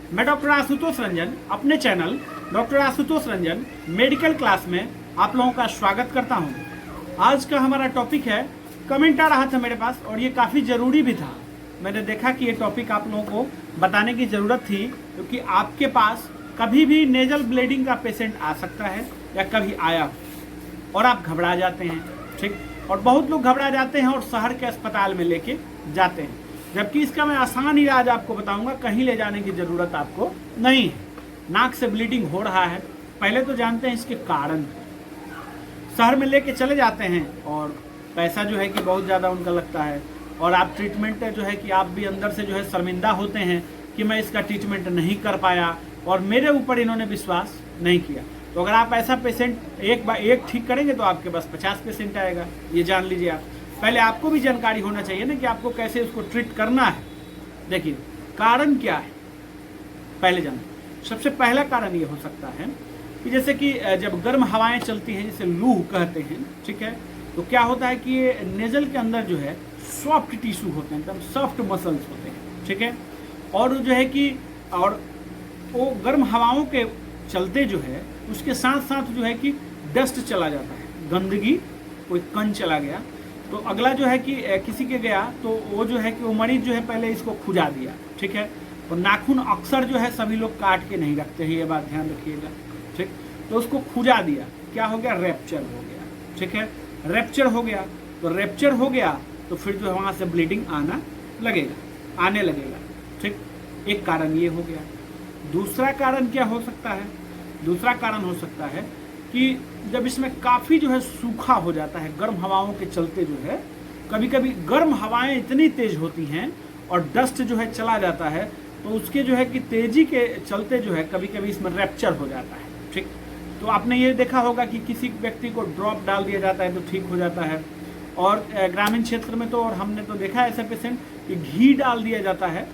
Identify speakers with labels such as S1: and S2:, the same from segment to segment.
S1: मैं डॉक्टर आशुतोष रंजन अपने channel doctor Ashutosh Ranjan medical class में आप लोगों का स्वागत करता हूं। आज का हमारा टॉपिक है, कमेंट आ रहा था मेरे पास और ये काफ़ी ज़रूरी भी था। मैंने देखा कि ये टॉपिक आप लोगों को बताने की ज़रूरत थी, क्योंकि आपके पास कभी भी नेजल ब्लीडिंग का पेशेंट आ सकता है या कभी आया हो और आप घबरा जाते हैं, ठीक। और बहुत लोग घबरा जाते हैं और शहर के अस्पताल में लेके जाते हैं, जबकि इसका मैं आसान इलाज आपको बताऊंगा। कहीं ले जाने की ज़रूरत आपको नहीं है। नाक से ब्लीडिंग हो रहा है, पहले तो जानते हैं इसके कारण। शहर में लेके चले जाते हैं और पैसा जो है कि बहुत ज़्यादा उनका लगता है, और आप ट्रीटमेंट जो है कि आप भी अंदर से जो है शर्मिंदा होते हैं कि मैं इसका ट्रीटमेंट नहीं कर पाया और मेरे ऊपर इन्होंने विश्वास नहीं किया। तो अगर आप ऐसा पेशेंट एक ठीक करेंगे तो आपके पास 50 पेशेंट आएगा, ये जान लीजिए आप। पहले आपको भी जानकारी होना चाहिए ना कि आपको कैसे उसको ट्रीट करना है। देखिए कारण क्या है, पहले जानिए। सबसे पहला कारण ये हो सकता है कि जैसे कि जब गर्म हवाएं चलती हैं, जिसे लू कहते हैं, ठीक है, तो क्या होता है कि ये नेजल के अंदर जो है सॉफ्ट टिश्यू होते हैं, एकदम सॉफ्ट मसल्स होते हैं, ठीक है। और जो है कि और वो गर्म हवाओं के चलते जो है उसके साथ साथ जो है कि डस्ट चला जाता है, गंदगी, कोई कण चला गया तो अगला जो है कि किसी के गया तो वो जो है कि वो मरीज जो है पहले इसको खुजा दिया, ठीक है। और नाखून अक्सर जो है सभी लोग काट के नहीं रखते हैं, ये बात ध्यान रखिएगा, ठीक। तो उसको खुजा दिया, क्या हो गया, रैप्चर हो गया, ठीक है। रैप्चर हो गया तो रैप्चर हो गया तो फिर जो है वहाँ से ब्लीडिंग आने लगेगा, ठीक। एक कारण ये हो गया। दूसरा कारण क्या हो सकता है, दूसरा कारण हो सकता है कि जब इसमें काफ़ी जो है सूखा हो जाता है, गर्म हवाओं के चलते जो है कभी कभी गर्म हवाएं इतनी तेज होती हैं और डस्ट जो है चला जाता है, तो उसके जो है कि तेजी के चलते जो है कभी कभी इसमें रैप्चर हो जाता है, ठीक। तो आपने ये देखा होगा कि किसी व्यक्ति को ड्रॉप डाल दिया जाता है तो ठीक हो जाता है, और ग्रामीण क्षेत्र में तो और हमने तो देखा है ऐसा पेशेंट कि घी डाल दिया जाता है,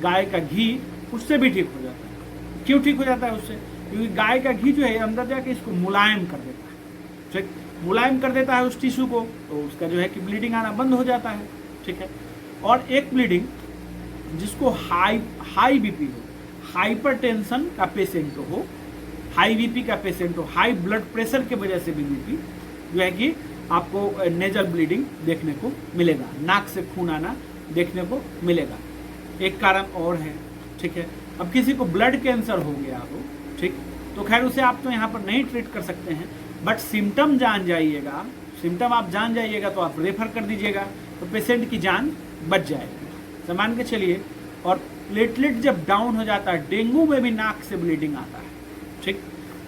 S1: गाय का घी, उससे भी ठीक हो जाता है। क्यों ठीक हो जाता है उससे? क्योंकि गाय का घी जो है अंदर जाके इसको मुलायम कर देता है, ठीक, मुलायम कर देता है उस टिश्यू को, तो उसका जो है कि ब्लीडिंग आना बंद हो जाता है, ठीक है। और एक ब्लीडिंग जिसको हाई बीपी हो, हाइपरटेंशन का पेशेंट हो, हाई बीपी का पेशेंट हो, हाई ब्लड प्रेशर की वजह से भी बीपी जो है कि आपको नेजल ब्लीडिंग देखने को मिलेगा, नाक से खून आना देखने को मिलेगा। एक कारण और है, ठीक है। अब किसी को ब्लड कैंसर हो गया हो, ठीक, तो खैर उसे आप तो यहाँ पर नहीं ट्रीट कर सकते हैं, बट सिम्टम जान जाइएगा, सिम्टम आप जान जाइएगा तो आप रेफर कर दीजिएगा, तो पेशेंट की जान बच जाएगी, समझ के चलिए। और प्लेटलेट जब डाउन हो जाता है, डेंगू में भी नाक से ब्लीडिंग आता है, ठीक।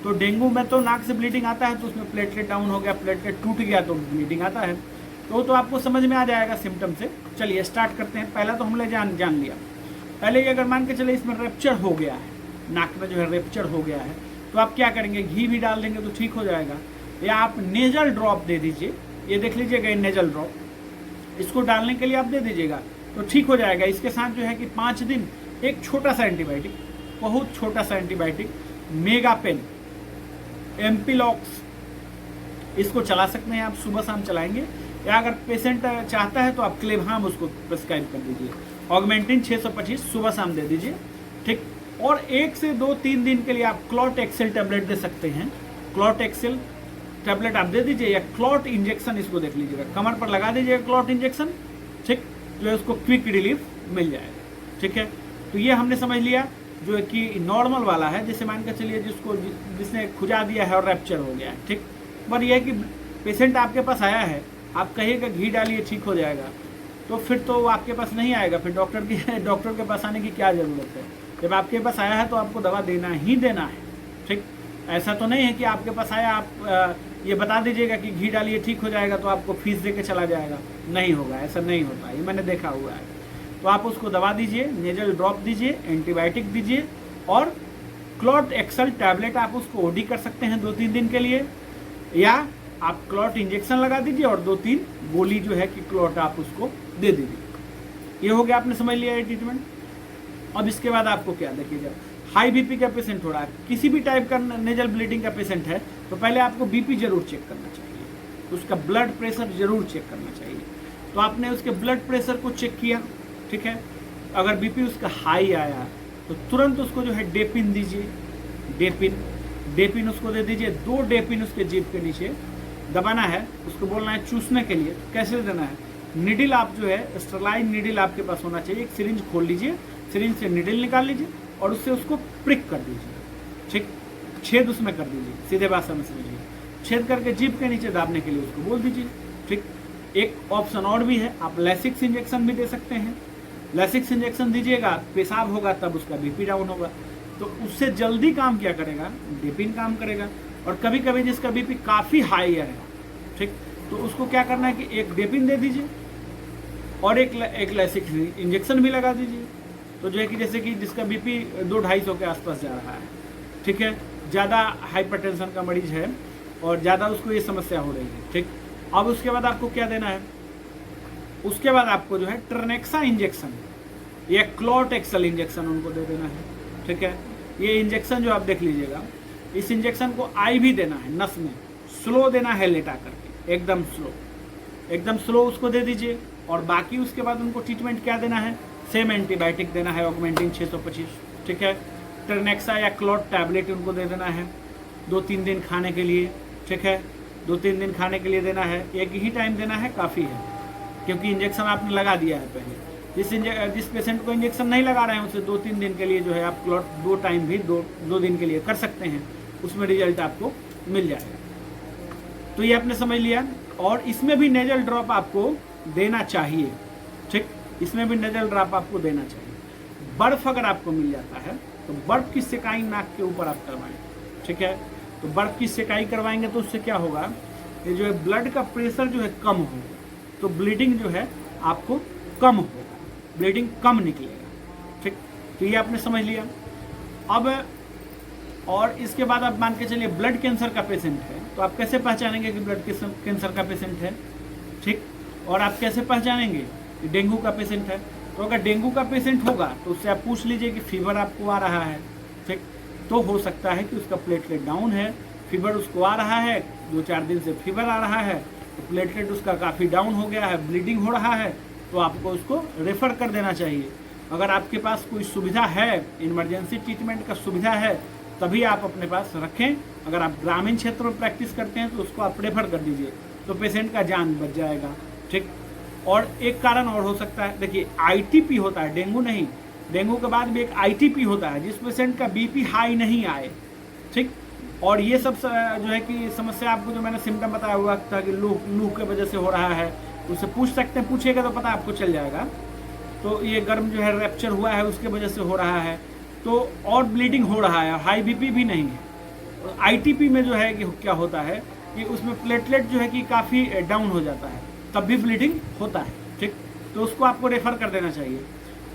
S1: तो डेंगू में तो नाक से ब्लीडिंग आता है, तो उसमें प्लेटलेट डाउन हो गया, प्लेटलेट टूट गया तो ब्लीडिंग आता है। तो आपको समझ में आ जाएगा सिम्टम से। चलिए स्टार्ट करते हैं। पहला तो हमने जान लिया। पहले अगर मान के चले इसमें रैप्चर हो गया है, नाक में जो है रैप्चर हो गया है, तो आप क्या करेंगे, घी भी डाल देंगे तो ठीक हो जाएगा, या आप नेजल ड्रॉप दे दीजिए। ये देख लीजिएगा, ये नेजल ड्रॉप, इसको डालने के लिए आप दे दीजिएगा तो ठीक हो जाएगा। इसके साथ जो है कि 5 दिन एक छोटा सा एंटीबायोटिक, बहुत छोटा सा एंटीबायोटिक, मेगापेन, एम्पिलॉक्स, इसको चला सकते हैं आप, सुबह शाम चलाएंगे। या अगर पेशेंट चाहता है तो आप क्लेवहाम उसको प्रिस्क्राइब कर दीजिए, ऑगमेंटिन 625 सुबह शाम दे दीजिए, ठीक। और 1 से 2-3 दिन के लिए आप क्लॉट एक्सेल टैबलेट दे सकते हैं। क्लॉट एक्सेल टैबलेट आप दे दीजिए, या क्लॉट इंजेक्शन, इसको देख लीजिएगा, कमर पर लगा दीजिएगा क्लॉट इंजेक्शन, ठीक, जो है उसको क्विक रिलीफ मिल जाएगा, ठीक है। तो ये हमने समझ लिया जो है कि नॉर्मल वाला है, जैसे मान कर चलिए जिसने खुजा दिया है और रैप्चर हो गया है, ठीक। पर यह है कि पेशेंट आपके पास आया है, आप कहिएगा घी डालिए ठीक हो जाएगा, तो फिर तो वो आपके पास नहीं आएगा, फिर डॉक्टर के पास आने की क्या ज़रूरत है। जब आपके पास आया है तो आपको दवा देना ही देना है, ठीक। ऐसा तो नहीं है कि आपके पास आया आप ये बता दीजिएगा कि घी डालिए ठीक हो जाएगा तो आपको फीस दे के चला जाएगा, नहीं होगा, ऐसा नहीं होता, ये मैंने देखा हुआ है। तो आप उसको दवा दीजिए, नेजल ड्रॉप दीजिए, एंटीबायोटिक दीजिए, और क्लॉट एक्सेल टैबलेट आप उसको ओडी कर सकते हैं 2-3 दिन के लिए, या आप क्लॉट इंजेक्शन लगा दीजिए और 2-3 गोली जो है कि क्लॉट आप उसको दे दीजिए। ये हो गया, आपने समझ लिया ये ट्रीटमेंट। अब इसके बाद आपको क्या, देखिए जब हाई बीपी का पेशेंट हो रहा है, किसी भी टाइप का नेजल ब्लीडिंग का पेशेंट है, तो पहले आपको बीपी जरूर चेक करना चाहिए, उसका ब्लड प्रेशर जरूर चेक करना चाहिए। तो आपने उसके ब्लड प्रेशर को चेक किया, ठीक है। अगर बीपी उसका हाई आया तो तुरंत उसको जो है डेपिन दीजिए, डेपिन उसको दे दीजिए। 2 डेपिन उसके जीभ के नीचे दबाना है, उसको बोलना है चूसने के लिए। कैसे देना है? निडिल आप जो है स्टरलाइन निडिल आपके पास होना चाहिए। एक सिरिंज खोल लीजिए, सिरिंज से निडिल निकाल लीजिए और उससे उसको प्रिक कर दीजिए, ठीक, छेद उसमें कर दीजिए। सीधे भाषा में समझिए, छेद करके जीभ के नीचे दाबने के लिए उसको बोल दीजिए, ठीक। एक ऑप्शन और भी है, आप लैसिक्स इंजेक्शन भी दे सकते हैं। लैसिक्स इंजेक्शन दीजिएगा, पेशाब होगा तब उसका बीपी डाउन होगा, तो उससे जल्दी काम क्या करेगा? डेपिन काम करेगा। और कभी कभी जिसका बीपी काफ़ी हाई है, ठीक, तो उसको क्या करना है कि एक डेपिन दे दीजिए और एक लैसिक्स इंजेक्शन भी लगा दीजिए। तो जो है कि जैसे कि जिसका बीपी 200-250 के आसपास जा रहा है, ठीक है, ज़्यादा हाइपरटेंशन का मरीज है और ज़्यादा उसको ये समस्या हो रही है, ठीक। अब उसके बाद आपको क्या देना है? उसके बाद आपको जो है ट्रनेक्सा इंजेक्शन या क्लॉट एक्सल इंजेक्शन उनको दे देना है, ठीक है। ये इंजेक्शन जो आप देख लीजिएगा, इस इंजेक्शन को IV देना है, नस में स्लो देना है, लेटा करके एकदम स्लो उसको दे दीजिए। और बाकी उसके बाद उनको ट्रीटमेंट क्या देना है? सेम एंटीबायोटिक देना है, ऑगमेंटिन 625, ठीक है। ट्रनेक्सा या क्लॉट टैबलेट उनको दे देना है 2-3 दिन खाने के लिए, ठीक है। 2-3 दिन खाने के लिए देना है, एक ही टाइम देना है, काफ़ी है, क्योंकि इंजेक्शन आपने लगा दिया है पहले। जिस पेशेंट को इंजेक्शन नहीं लगा रहे हैं उसे 2-3 दिन के लिए जो है आप क्लॉट 2 टाइम भी 2 दिन के लिए कर सकते हैं, उसमें रिजल्ट आपको मिल जाएगा। तो ये आपने समझ लिया। और इसमें भी नेजल ड्रॉप आपको देना चाहिए, ठीक, इसमें भी नेजल ड्रॉप आपको देना चाहिए। बर्फ अगर आपको मिल जाता है तो बर्फ की सेकाई नाक के ऊपर आप करवाएं, ठीक है। तो बर्फ की सेकाई करवाएंगे तो उससे क्या होगा? ये जो है ब्लड का प्रेशर जो है कम होगा, तो ब्लीडिंग जो है आपको कम होगा, ब्लीडिंग कम निकलेगा, ठीक। तो ये आपने समझ लिया। अब और इसके बाद आप मान के चलिए ब्लड कैंसर का पेशेंट है, तो आप कैसे पहचानेंगे कि ब्लड कैंसर का पेशेंट है, ठीक। और आप कैसे पहचानेंगे कि डेंगू का पेशेंट है? तो अगर डेंगू का पेशेंट होगा तो उससे आप पूछ लीजिए कि फीवर आपको आ रहा है, ठीक। तो हो सकता है कि उसका प्लेटलेट डाउन है, फीवर उसको आ रहा है, 2-4 दिन से फीवर आ रहा है, तो प्लेटलेट उसका काफ़ी डाउन हो गया है, ब्लीडिंग हो रहा है, तो आपको उसको रेफ़र कर देना चाहिए। अगर आपके पास कोई सुविधा है, इमरजेंसी ट्रीटमेंट का सुविधा है, तभी आप अपने पास रखें। अगर आप ग्रामीण क्षेत्र में प्रैक्टिस करते हैं तो उसको आप रेफर कर दीजिए, तो पेशेंट का जान बच जाएगा, ठीक। और एक कारण और हो सकता है, देखिए ITP होता है, डेंगू नहीं, डेंगू के बाद भी एक ITP होता है, जिस पेशेंट का BP हाई नहीं आए, ठीक। और ये सब जो है कि समस्या आपको जो मैंने सिम्टम बताया हुआ था कि लू के वजह से हो रहा है, उससे पूछ सकते हैं, पूछिएगा तो पता आपको चल जाएगा। तो ये गर्म जो है रैप्चर हुआ है उसके वजह से हो रहा है, तो और ब्लीडिंग हो रहा है, हाई BP भी नहीं है। तो ITP में जो है कि क्या होता है कि उसमें प्लेटलेट जो है कि काफ़ी डाउन हो जाता है, तब भी ब्लीडिंग होता है, ठीक। तो उसको आपको रेफर कर देना चाहिए।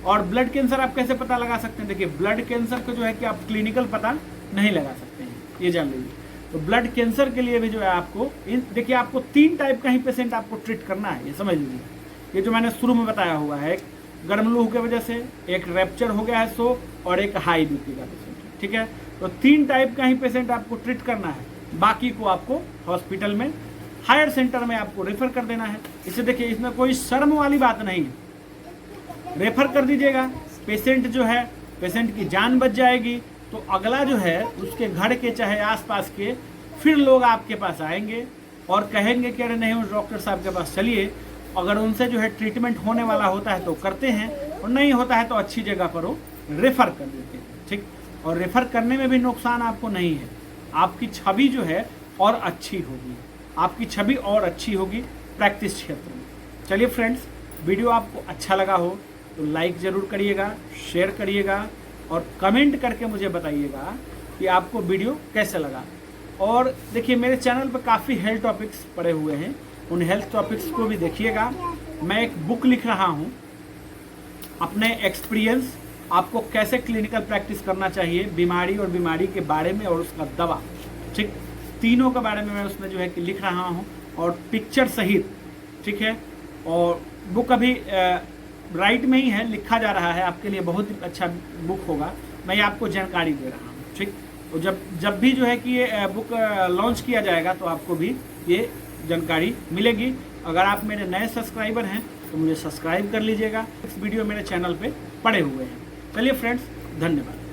S1: और ब्लड कैंसर आप कैसे पता लगा सकते हैं? देखिए ब्लड कैंसर को जो है कि आप क्लिनिकल पता नहीं लगा सकते हैं, ये जान लीजिए। तो ब्लड कैंसर के लिए भी जो है आपको देखिए आपको 3 टाइप का ही पेशेंट आपको ट्रीट करना है, ये समझ लीजिए। ये जो मैंने शुरू में बताया हुआ है, एक गर्म लू की वजह से, एक रैप्चर हो गया है सो, और एक हाई BP का पेशेंट है, ठीक है। तो 3 टाइप का ही पेशेंट आपको ट्रीट करना है, बाकी को आपको हॉस्पिटल में, हायर सेंटर में आपको रेफर कर देना है। इसे देखिए, इसमें कोई शर्म वाली बात नहीं है, रेफर कर दीजिएगा, पेशेंट जो है, पेशेंट की जान बच जाएगी। तो अगला जो है उसके घर के चाहे आसपास के फिर लोग आपके पास आएंगे और कहेंगे कि अरे नहीं, उस डॉक्टर साहब के पास चलिए। अगर उनसे जो है ट्रीटमेंट होने वाला होता है तो करते हैं, और नहीं होता है तो अच्छी जगह पर वो रेफ़र कर देते हैं, ठीक। और रेफ़र करने में भी नुकसान आपको नहीं है, आपकी छवि जो है और अच्छी होगी, आपकी छवि और अच्छी होगी प्रैक्टिस क्षेत्र में। चलिए फ्रेंड्स, वीडियो आपको अच्छा लगा हो तो लाइक ज़रूर करिएगा, शेयर करिएगा और कमेंट करके मुझे बताइएगा कि आपको वीडियो कैसे लगा। और देखिए मेरे चैनल पर काफ़ी हेल्थ टॉपिक्स पड़े हुए हैं, उन हेल्थ टॉपिक्स को भी देखिएगा। मैं एक बुक लिख रहा हूँ, अपने एक्सपीरियंस, आपको कैसे क्लिनिकल प्रैक्टिस करना चाहिए, बीमारी और बीमारी के बारे में और उसका दवा, ठीक, तीनों के बारे में मैं उसमें जो है कि लिख रहा हूँ, और पिक्चर सहित, ठीक है। और बुक अभी राइट में ही है, लिखा जा रहा है, आपके लिए बहुत ही अच्छा बुक होगा, मैं ये आपको जानकारी दे रहा हूँ, ठीक। और जब भी जो है कि ये बुक लॉन्च किया जाएगा तो आपको भी ये जानकारी मिलेगी। अगर आप मेरे नए सब्सक्राइबर हैं तो मुझे सब्सक्राइब कर लीजिएगा, इस वीडियो मेरे चैनल पे पड़े हुए हैं। चलिए फ्रेंड्स, धन्यवाद।